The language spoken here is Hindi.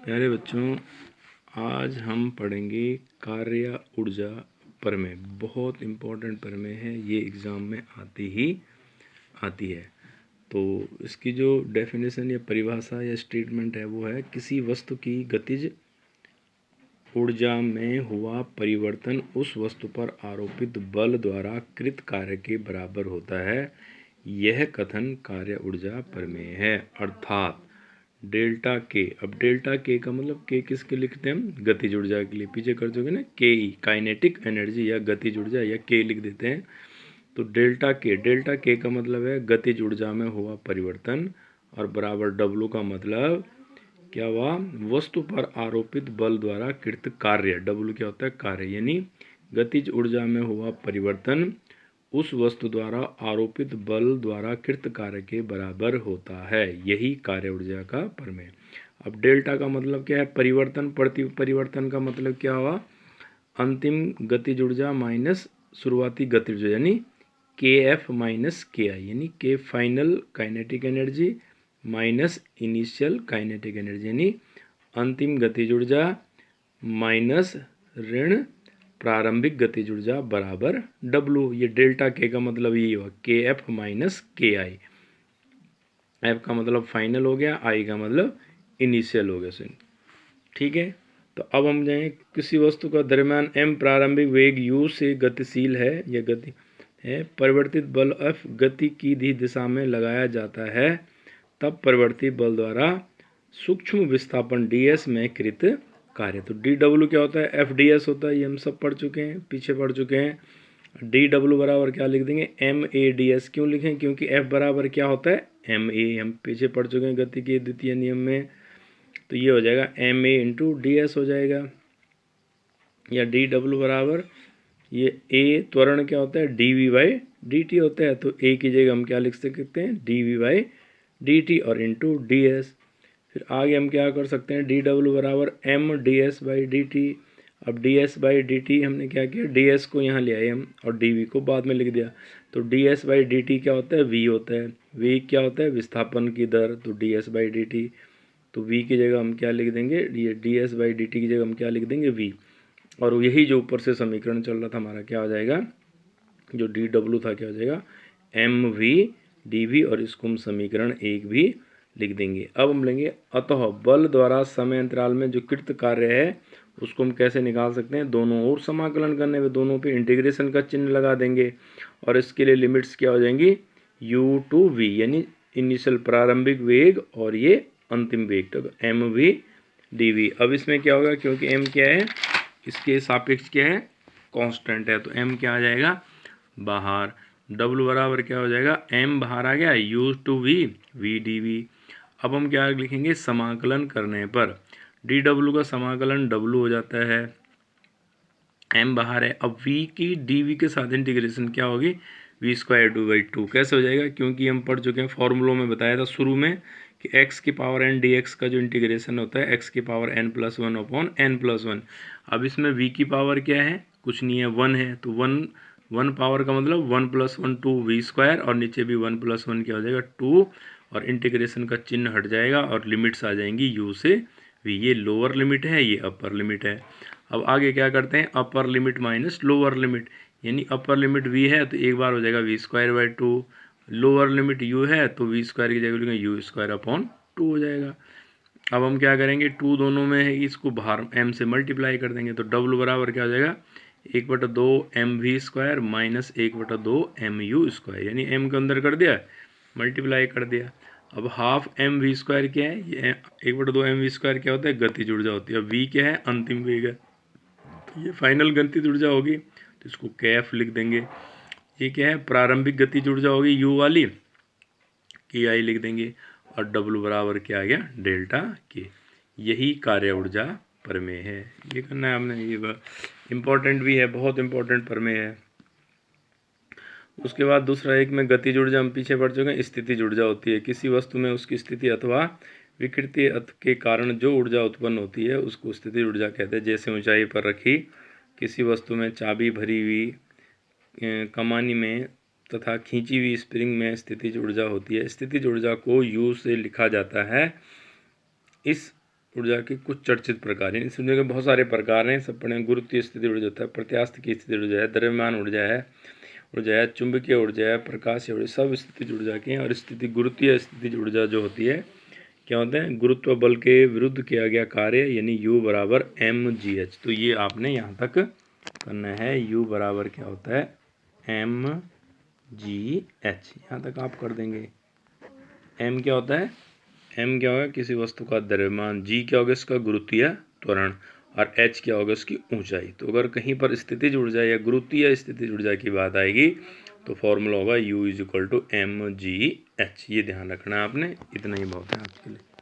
प्यारे बच्चों, आज हम पढ़ेंगे कार्य ऊर्जा प्रमेय। बहुत इम्पोर्टेंट प्रमेय है, ये एग्ज़ाम में आती है। तो इसकी जो डेफिनेशन या परिभाषा या स्टेटमेंट है वो है, किसी वस्तु की गतिज ऊर्जा में हुआ परिवर्तन उस वस्तु पर आरोपित बल द्वारा कृत कार्य के बराबर होता है। यह कथन कार्य ऊर्जा प्रमेय है। अर्थात डेल्टा के, अब डेल्टा के का मतलब के किसके लिखते हैं हम? गतिज ऊर्जा के लिए। पीछे कर दोगे ना के ई, काइनेटिक एनर्जी या गतिज ऊर्जा, या के लिख देते हैं। तो डेल्टा के का मतलब है गतिज ऊर्जा में हुआ परिवर्तन, और बराबर डब्लू का मतलब क्या हुआ? वस्तु पर आरोपित बल द्वारा कृत कार्य। डब्लू क्या होता है? कार्य। यानी गतिज ऊर्जा में हुआ परिवर्तन उस वस्तु द्वारा आरोपित बल द्वारा कृत कार्य के बराबर होता है। यही कार्य ऊर्जा का प्रमेय। अब डेल्टा का मतलब क्या है? परिवर्तन। परिवर्तन का मतलब क्या हुआ? अंतिम गतिज ऊर्जा माइनस शुरुआती गतिज ऊर्जा, यानी के एफ माइनस के आई, यानी के final kinetic energy minus initial kinetic energy, यानी अंतिम गतिज ऊर्जा माइनस ऋण प्रारंभिक गतिज ऊर्जा बराबर डब्लू। ये डेल्टा के का मतलब ये हुआ, के एफ माइनस के आई। एफ का मतलब फाइनल हो गया, आई का मतलब इनिशियल हो गया। ठीक है। तो अब हम जाएं, किसी वस्तु का द्रव्यमान m प्रारंभिक वेग u से गतिशील है या गति है, परिवर्तित बल F गति की दिशा में लगाया जाता है, तब परिवर्तित बल द्वारा सूक्ष्म विस्थापन ds में कृत कार्य। तो dw क्या होता है? FDS होता है। ये हम सब पढ़ चुके हैं, पीछे पढ़ चुके हैं। dw बराबर क्या लिख देंगे? MAds। क्यों लिखें? क्योंकि F बराबर क्या होता है? ma। हम पीछे पढ़ चुके हैं गति के द्वितीय नियम में। तो ये हो जाएगा ma इंटू डी एस हो जाएगा, या डी डब्ल्यू बराबर ये a त्वरण क्या होता है? D we by D t होता है। तो a की जगह हम क्या लिख सकते हैं? D we by D T और इंटू डी एस। फिर आगे हम क्या कर सकते हैं? डी डब्ल्यू बराबर M D S by D T. अब D S by D T हमने क्या किया? डी एस को यहाँ ले आए हम, और डी वी को बाद में लिख दिया। तो D S by D T क्या होता है? वी होता है। वी क्या होता है? विस्थापन की दर। तो D S by D T, तो v की जगह हम क्या लिख देंगे? ये D S by D T की जगह हम क्या लिख देंगे? v। और यही जो ऊपर से समीकरण चल रहा था हमारा, क्या हो जाएगा? जो डी डब्ल्यू था क्या हो जाएगा? एम वी डी वी, और इसको हम समीकरण 1 भी लिख देंगे। अब हम लेंगे अतः बल द्वारा समय अंतराल में जो कृत कार्य है उसको हम कैसे निकाल सकते हैं? दोनों ओर समाकलन करने में दोनों पे इंटीग्रेशन का चिन्ह लगा देंगे, और इसके लिए लिमिट्स क्या हो जाएंगी? u टू v, यानी इनिशियल प्रारंभिक वेग और ये अंतिम वेग, तो एम वी डी वी। अब इसमें क्या होगा? क्योंकि m क्या है? इसके सापेक्ष क्या है? कांस्टेंट है। तो m क्या आ जाएगा? बाहर। w बराबर क्या हो जाएगा? m बाहर आ गया, u to v v d v. अब हम क्या लिखेंगे? समाकलन करने पर डी डब्ल्यू का समाकलन w हो जाता है, m बाहर है। अब v की डी वी के साथ इंटीग्रेशन क्या होगी? V square two by two. कैसे हो जाएगा? क्योंकि हम पढ़ चुके हैं, फॉर्मूलों में बताया था शुरू में कि x की पावर n dx का जो इंटीग्रेशन होता है x की power n plus one upon n plus one. अब इसमें v की पावर क्या है? कुछ नहीं है, 1 है। तो वन पावर का मतलब 1 plus one two v square, और नीचे भी 1 प्लस वन क्या हो जाएगा? 2, और इंटीग्रेशन का चिन्ह हट जाएगा और लिमिट्स आ जाएंगी u से v। ये लोअर लिमिट है, ये अपर लिमिट है। अब आगे क्या करते हैं? Upper limit minus lower limit, यानी अपर लिमिट v है तो एक बार हो जाएगा v square by two, lower limit u है तो वी स्क्वायर की जगह लिखेंगे यू स्क्वायर अपॉन 2 हो जाएगा। अब हम क्या करेंगे? 2 दोनों में है, इसको बाहर m से मल्टीप्लाई कर देंगे। तो डब्ल्यू बराबर क्या हो जाएगा? 1/2 m v square minus 1/2 m u square, यानी m के अंदर कर दिया, मल्टीप्लाई कर दिया। अब हाफ एम वी स्क्वायर क्या है? ये 1/2 एम वी स्क्वायर क्या होता है? गतिज ऊर्जा होती है। अब v क्या है? अंतिम वेग है, तो ये फाइनल गतिज ऊर्जा होगी, तो इसको कैफ लिख देंगे। ये क्या है? प्रारंभिक गतिज ऊर्जा होगी यू वाली, के आई लिख देंगे, और डब्ल्यू बराबर क्या आ गया? डेल्टा के। यही कार्य ऊर्जा प्रमेय है। ये करना है हमने, ये इम्पोर्टेंट भी है, बहुत इम्पोर्टेंट प्रमेय है। उसके बाद दूसरा एक में गतिज ऊर्जा हम पीछे पढ़ चुके हैं। स्थितिज ऊर्जा होती है, किसी वस्तु में उसकी स्थिति अथवा विकृति के कारण जो ऊर्जा उत्पन्न होती है उसको स्थितिज ऊर्जा कहते हैं। जैसे ऊंचाई पर रखी किसी वस्तु में चाबी भरी हुई कमानी में तथा खींची हुई स्प्रिंग में स्थितिज ऊर्जा होती है। स्थितिज ऊर्जा को U से लिखा जाता है। इस ऊर्जा के कुछ चर्चित प्रकार, यानी इस ऊर्जा के बहुत सारे प्रकार हैं, सब पढ़े। गुरुत्वीय स्थिति ऊर्जा होता है, प्रत्यास्थ की स्थिति ऊर्जा है, द्रव्यमान ऊर्जा है, चुंबकीय ऊर्जा है, प्रकाशीय ऊर्जा, सब स्थिति ऊर्जा की हैं। और स्थिति गुरुत्वीय स्थिति ऊर्जा जो होती है क्या होते हैं, गुरुत्व बल के विरुद्ध किया गया कार्य, यानी U बराबर mgh। तो ये आपने यहाँ तक करना है। U बराबर क्या होता है, mgh, यहाँ तक आप कर देंगे। m क्या होता है, m क्या होगा, किसी वस्तु का द्रव्यमान, g क्या होगा, इसका गुरुत्वीय त्वरण, और h क्या होगा, इसकी ऊंचाई। तो अगर कहीं पर स्थितिज ऊर्जा या गुरुत्वीय स्थितिज ऊर्जा की बात आएगी तो फॉर्मूला होगा U = mgh। ये ध्यान रखना है आपने, इतना ही बहुत है आज के लिए।